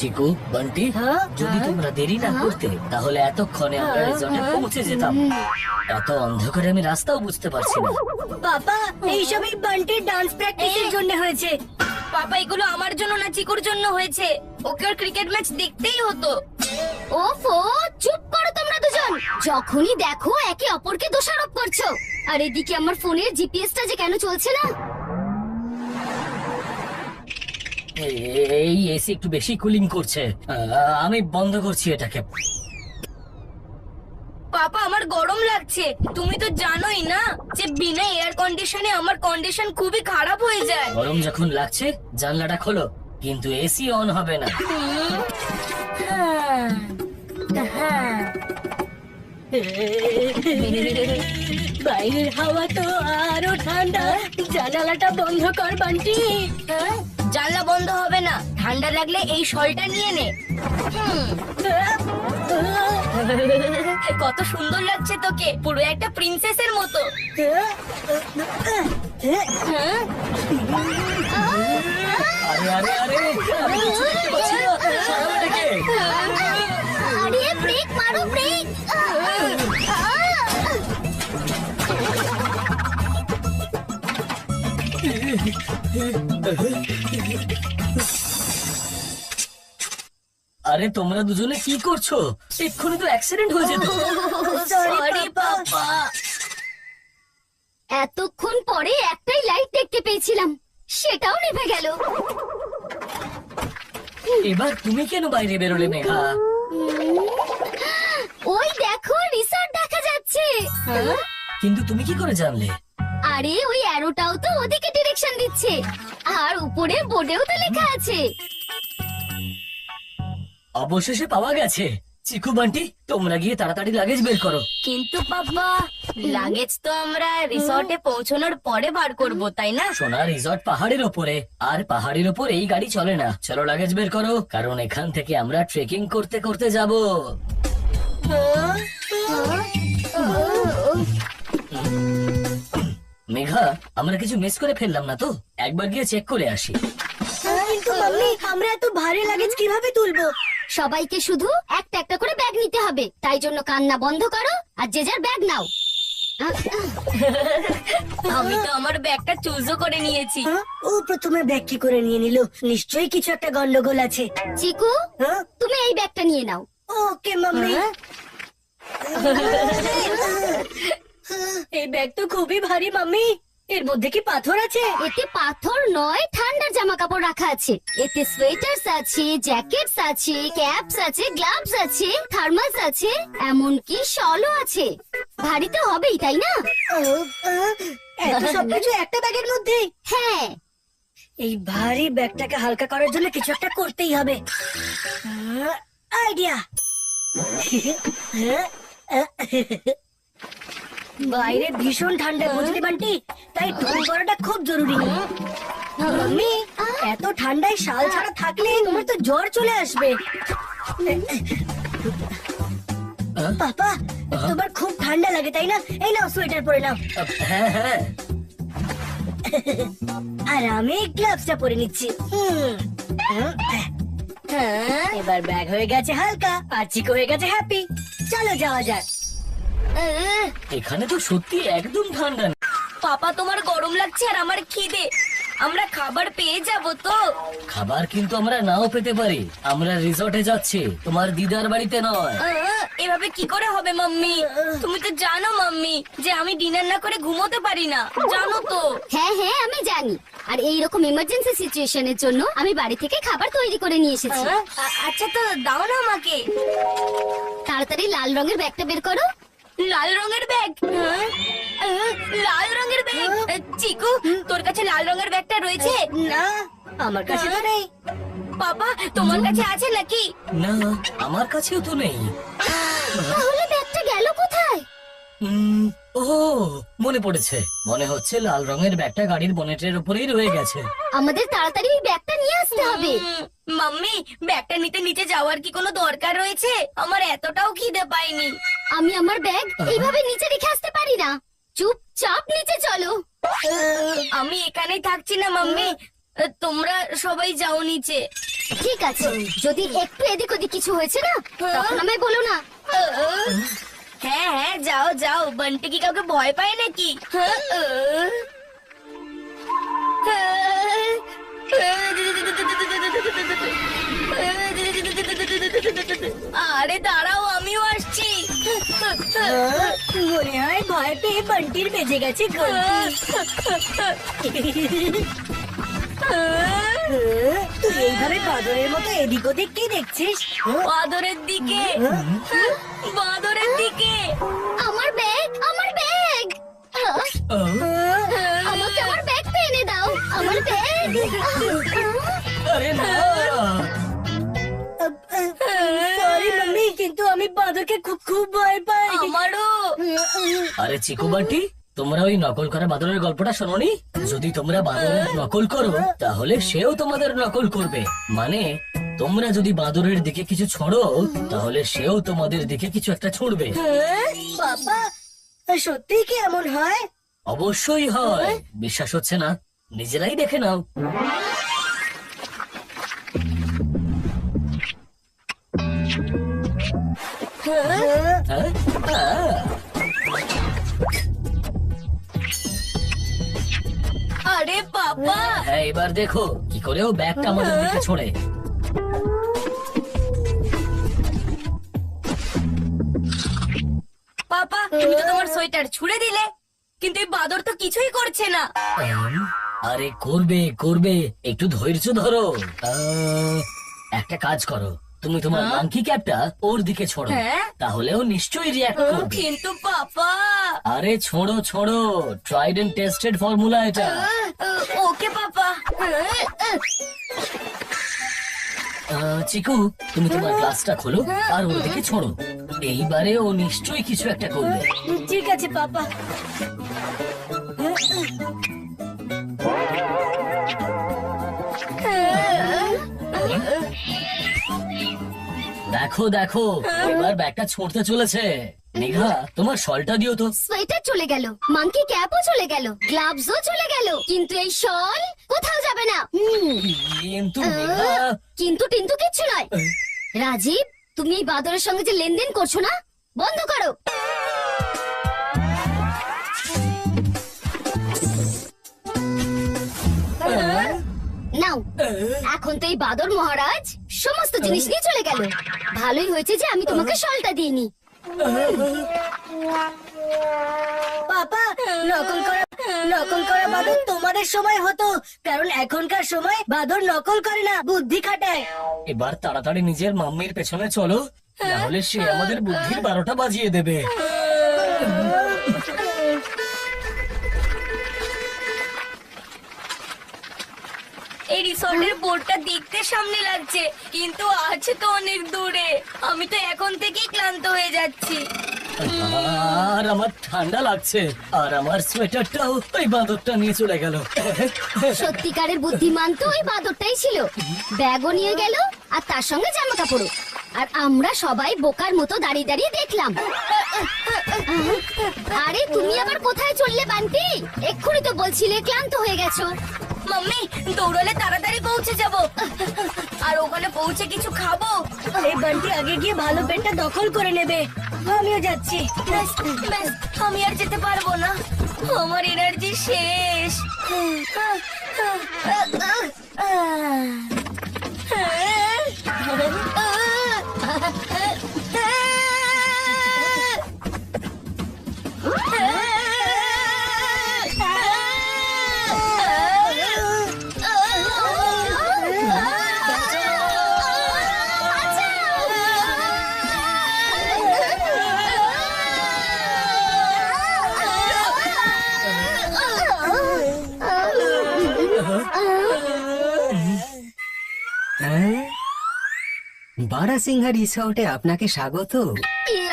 চিকু, বান্টি, যদি তোমরা দেরি না করতে তাহলে এতক্ষণে আমরা রিসর্টে পৌঁছে যেতাম। এত অন্ধকারে আমি রাস্তাও বুঝতে পারছি না। পাপা, এইসবই বান্টির ডান্স প্র্যাকটিসের জন্য হয়েছে। পাপা, এগুলো আমার জন্য না, চিকুর জন্য হয়েছে। ওকে ওর ক্রিকেট ম্যাচ দেখতেই হতো। ওফো, চুপ করো তোমরা দুজন। যখনই দেখো একে অপরকে দোষারোপ করছো। আর এদিকে আমার ফোনের জিপিএসটা যে কেন চলছে না? এই এসি একটু বেশি কুলিং করছে। আমি বন্ধ করছি এটাকে। পাপা, আমার গরম লাগছে। তুমি তো জানোই না যে বিনা এয়ার কন্ডিশনে আমার কন্ডিশন খুবই খারাপ হয়ে যায়। গরম যখন লাগছে জানলাটা খোলো, কিন্তু এসি অন হবে না। বাইরের হাওয়া তো আরো ঠান্ডা। জানালাটা বন্ধ কর বান্টি। জানলা বন্ধ হবে না। ঠান্ডা লাগলে এই শলটা নিয়ে নে। কত সুন্দর লাগছে তোকে, পুরো একটা প্রিন্সেসের মতো। আরে আরে আরে, আমি কিছু দেখতে পাচ্ছি না। সরাও এটাকে। আরে ব্রেক মারো, ব্রেক! আরে তোমরা দুজনে কি করছো? এক্ষুনি তো অ্যাক্সিডেন্ট হয়ে যেত। সরি পাপা। এতক্ষণ পরে একটাই লাইট দেখতে পেয়েছিলাম, সেটাও নিভে গেল। এবার তুমি কেন বাইরে বেরোলে মেঘা? ওই দেখো, রিসর্ট দেখা যাচ্ছে। কিন্তু তুমি কি করে জানলে? আরে ওই অ্যারোটাও তো ওদিকে ডিরেকশন দিচ্ছে, আর উপরে বোর্ডেও তো লেখা আছে। অবশেষে পাওয়া গেছে। চিকু, বান্টি, তোমরা গিয়ে তাড়াতাড়ি লাগেজ বের করো। কিন্তু পাপা, লাগেজ তো আমরা রিসর্টে পৌঁছানোর পরে বার করব, তাই না? সোনা, রিসর্ট পাহাড়ের ওপরে, আর পাহাড়ের ওপর এই গাড়ি চলে না। চলো লাগেজ বের করো, কারণ এখান থেকে আমরা ট্রেকিং করতে করতে যাব। মেঘা, আমরা কিছু মিস করে ফেললাম না তো? একবার গিয়ে চেক করে আসি। কিন্তু মাম্মি, আমরা এত ভারী লাগেজ কিভাবে তুলবো? সবাইকে শুধু একটা একটা করে ব্যাগ নিতে হবে, তাই জন্য কান্না বন্ধ করো আর যে যার ব্যাগ নাও। আমি তো আমার ব্যাগটা চুজও করে নিয়েছি। ও প্রথমে ব্যাগ কি করে নিয়ে নিল? নিশ্চয়ই কিছু একটা গন্ডগোল আছে। চিকু, তুমি এই ব্যাগটা নিয়ে নাও। ওকে মাম্মি। এই ব্যাগ তো খুবই ভারী মাম্মি। এর মধ্যে কি পাথর আছে? এতে পাথর নয়, ঠান্ডার জামা কাপড় রাখা আছে। এতে সোয়েটার্স আছে, জ্যাকেটস আছে, ক্যাপস আছে, গ্লাভস আছে, থার্মালস আছে, এমনকি শলও আছে। ভারী তো হবেই, তাই না? এত সবকিছু একটা ব্যাগের মধ্যে? হ্যাঁ। এই ভারী ব্যাগটাকে হালকা করার জন্য কিছু একটা করতেই হবে। আইডিয়া! বাইরে ভীষণ ঠান্ডা, বুঝলি বান্টি? তাই টুপি পরাটা খুব জরুরি। মাম্মি, এত ঠান্ডায় শাল ছাড়া থাকলে তোমার তো জ্বর চলে আসবে। পাপা, তোমার খুব ঠান্ডা লাগে তাই না? এই নাও, সোয়েটার পরে নাও। হ্যাঁ হ্যাঁ। আর আমি গ্লাভসটা পরে নিচ্ছি। এবার ব্যাগ হয়ে গেছে হালকা, আর চিকু হয়ে গেছে হ্যাপি। চলো যাওয়া যাক। এখানে তো সত্যি একদম ঠান্ডা না। পাপা, তোমার গরম লাগছে আর আমার খিদে। আমরা খাবার পেয়ে যাব তো? খাবার কিন্তু আমরা নাও পেতে পারি। আমরা রিসর্টে যাচ্ছি, তোমার দিদার বাড়িতে নয়। এভাবে কি করে হবে মাম্মি? তুমি তো জানো মাম্মি যে আমি ডিনার না করে ঘুমোতে পারি না, জানো তো? হ্যাঁ হ্যাঁ, আমি জানি। আর এইরকম ইমার্জেন্সি সিচুয়েশনের জন্য আমি বাড়ি থেকে খাবার তৈরি করে নিয়ে এসেছি। আচ্ছা, তো দাও না আমাকে। তাড়াতাড়ি লাল রঙের ব্যাগটা বের করো। লাল রঙের ব্যাগ? লাল রঙের ব্যাগ? চিকু, তোর কাছে লাল রঙের ব্যাগটা রয়েছে? না, আমার কাছে তো নেই। পাপা, তোমার কাছে আছে নাকি? না, আমার কাছেও তো নেই। তাহলে ব্যাগটা গেল কোথায়? ও, মনে পড়েছে। মনে হচ্ছে লাল রঙের ব্যাগটা গাড়ির বনেটের উপরেই রয়ে গেছে। আমাদের তাড়াতাড়ি ওই ব্যাগটা নিয়ে আসতে হবে। মাম্মি, ব্যাগটা নিতে নিচে যাওয়ার কি কোনো দরকার রয়েছে? আমার এতটাও খিদে পাইনি। আমি আমার ব্যাগ এইভাবে নিচে রেখে আসতে পারি না। চুপচাপ নিচে চলো। আমি এখানেই থাকছি না মাম্মি, তোমরা সবাই যাও নিচে। ঠিক আছে, যদি একটু এদিক ওদিক কিছু হয়েছে না তখন আমায় বলো না। হ্যাঁ হ্যাঁ, যাও যাও। বান্টি কি কাউকে ভয় পায় নাকি? আরে দাঁড়াও, আমিও আসছি। মনে হয় ভয় পেয়ে বান্টির বেজে গেছে ঘন্টি। তুই এইভাবে বাদরের মতো এদিক ওদিক কি দেখছিস? বাদরের দিকে, বাদরের দিকে। আমার ব্যাগ, আমার ব্যাগ! আমাকে আমার ব্যাগটা এনে দাও, আমার ব্যাগ! আরে না, সরি মাম্মি, কিন্তু আমি বাদরকে খুব খুব ভয় পাই। আমারও। আরে চিকু বান্টি, তোমরা ওই নকল করা বাদরের গল্পটা শোনোনি? যদি তোমরা বাদরের নকল করো তাহলে সেও তোমাদের নকল করবে। মানে তোমরা যদি বাদরের দিকে কিছু ছড়ো তাহলে সেও তোমাদের দিকে কিছু একটা ছুড়বে। বাবা, সত্যি কি এমন হয়? অবশ্যই হয়। বিশ্বাস হচ্ছে না? নিজেরাই দেখে নাও। হ্যাঁ? আরে বাবা, হ্যাঁ, এবার দেখো কি করে ও ব্যাগটা আমাদের দিকে ছোড়ে। পাপা, তুমি তো তোমার সোয়েটার ছুঁড়ে দিলে, কিন্তু এই বাদর তো কিছুই করছে না। আরে করবে করবে, একটু ধৈর্য ধরো। একটা কাজ করো, তুমি তোমার মাংকি ক্যাপটা ওর দিকে ছোড়ো, হ্যাঁ? তাহলে ও নিশ্চয়ই রিয়াক্ট করবে। কিন্তু পাপা। আরে ছোড়ো ছোড়ো, ট্রাইড এন্ড টেস্টেড ফর্মুলা এটা। ওকে পাপা। চিকু, তুমি তোমার গ্লাসটা খোলো আর ওর দিকে ছোড়ো। এইবারে ও নিশ্চয়ই কিছু একটা করবে। ঠিক আছে পাপা। দেখো দেখো, এবার ব্যাগটা ছুঁড়তে চলেছে। নিঘা, তোমার শলটা দিও তো। সোয়েটার চলে গেল, মাংকি ক্যাপও চলে গেল, গ্লাভসও চলে গেল, কিন্তু এই শল কোথাও যাবে না। কিন্তু নিঘা, কিন্তু টিন্তু কিচ্ছু নয়। রাজীব, তুমি এই বাদরের সঙ্গে যে লেনদেন করছো না, বন্ধ করো। নাও, এখন তো এই বাদর মহারাজ সমস্ত জিনিস নিয়ে চলে গেল। ভালোই হয়েছে যে আমি তোমাকে শলটা দিইনি। পাপা, নকল করা বাদর তোমাদের সময় হতো, কারণ এখনকার সময় বাদর নকল করে না, বুদ্ধি খাটায়। এবার তাড়াতাড়ি নিজের মাম্মির পেছনে চলো, নাহলে সে আমাদের বুদ্ধির 12টা বাজিয়ে দেবে। এই রিসর্টের বোর্ডটা দেখতে সামনে লাগছে, কিন্তু আছে তো অনেক দূরে। আমি তো এখন থেকেই ক্লান্ত হয়ে যাচ্ছি। আর আমার ঠান্ডা লাগছে, আর আমার সোয়েটারটাও ওই বাঁদরটা নিয়ে চলে গেল। সত্যিকারের বুদ্ধিমান তো ওই বাদরটাই ছিল। ব্যাগও নিয়ে গেল আর তার সঙ্গে জামা কাপড়ও। আর আমরা সবাই বোকার মতো দাঁড়িয়ে দাঁড়িয়ে দেখলাম। আরে তুমি আবার কোথায় চললে বান্টি? এক্ষুনি তো বলছিলে ক্লান্ত হয়ে গেছো। মাম্মি, দৌড়ালে তাড়াতাড়ি পৌঁছে যাব, আর ওখানে পৌঁছে কিছু খাবো। এই বান্টি আগে গিয়ে ভালো পেটটা দখল করে নেবে। আমিও যাচ্ছি। ব্যাস, ব্যাস, আমি আর যেতে পারবো না, আমার এনার্জি শেষ। বারাসিংহা রিসর্টে আপনাকে স্বাগত।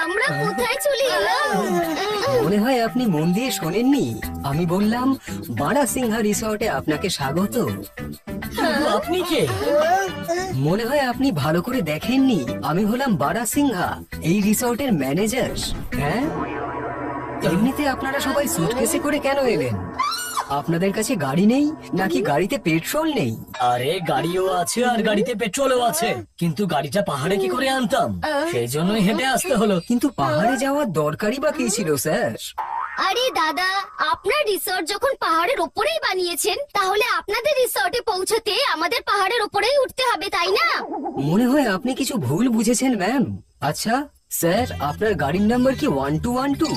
আমরা কোথায় চলে এলাম? মনে হয় আপনি মন দিয়ে শোনেননি। আমি বললাম বারাসিংহা রিসর্টে আপনাকে স্বাগত। আপনি কে? মনে হয় আপনি ভালো করে দেখেননি। আমি হলাম বারাসিংহা, এই রিসর্টের ম্যানেজার। হ্যাঁ, এমনিতে আপনারা সবাই সুটকেসে করে কেন এলেন? আপনাদের কাছে গাড়ি নেই নাকি গাড়িতে পেট্রোল নেই? আরে গাড়িও আছে আর গাড়িতে পেট্রোলও আছে, কিন্তু গাড়িটা পাহাড়ে কি করে আনতাম, সেই জন্যই হেঁটে আসতে হলো। কিন্তু পাহাড়ে যাওয়ার দরকারই বা কি ছিল স্যার? আরে দাদা, আপনার রিসর্ট যখন পাহাড়ের ওপরেই বানিয়েছেন, তাহলে আপনাদের রিসর্টে পৌঁছতে আমাদের পাহাড়ের ওপরেই উঠতে হবে, তাই না? মনে হয় আপনি কিছু ভুল বুঝেছেন ম্যাম। আচ্ছা স্যার, আপনার গাড়ির নাম্বার কি 1212?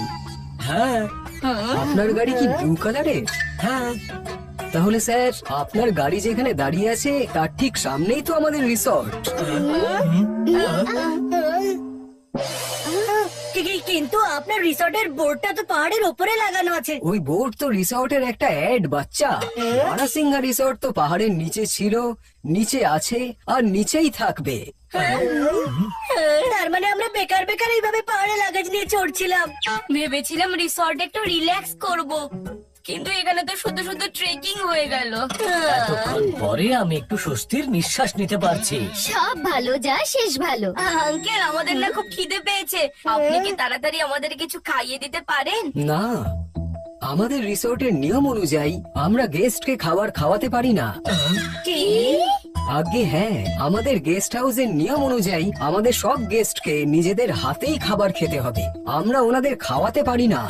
হ্যাঁ আপনার গাড়ি কি ব্লু কালারের? হ্যাঁ। তাহলে স্যার, আপনার গাড়ি যেখানে দাঁড়িয়ে আছে তার ঠিক সামনেই তো আমাদের রিসর্ট। কিন্তু আপনার রিসর্টের বোর্ডটা তো পাহাড়ের ওপরে লাগানো আছে। ওই বোর্ড তো রিসর্টের একটা অ্যাড বাচ্চা। বারাসিংহা রিসর্ট তো পাহাড়ের নিচে ছিল, নিচে আছে আর নিচেই থাকবে। তার মানে আমরা বেকার বেকার এইভাবে পাহাড়ে লাগাজ নিয়ে চড়ছিলাম। ভেবেছিলাম রিসর্টে একটু রিল্যাক্স করব, কিন্তু এখানে তো শুধু শুধু ট্রেকিং হয়ে গেল। এতক্ষণ পরে আমি একটু স্বস্তির নিঃশ্বাস নিতে পারছি। সব ভালো যা শেষ ভালো। আঙ্কেল, আমাদের না খুব খিদে পেয়েছে, আপনি কি তাড়াতাড়ি আমাদের কিছু খাইয়ে দিতে পারেন? না, আমাদের রিসর্টের নিয়ম অনুযায়ী আমরা গেস্টকে খাবার খাওয়াতে পারি না। কি? আগে হ্যাঁ, আমাদের গেস্ট হাউসের নিয়ম অনুযায়ী আমাদের সব গেস্টকে নিজেদের হাতেই খাবার খেতে হবে, আমরা ওনাদের খাওয়াতে পারি না।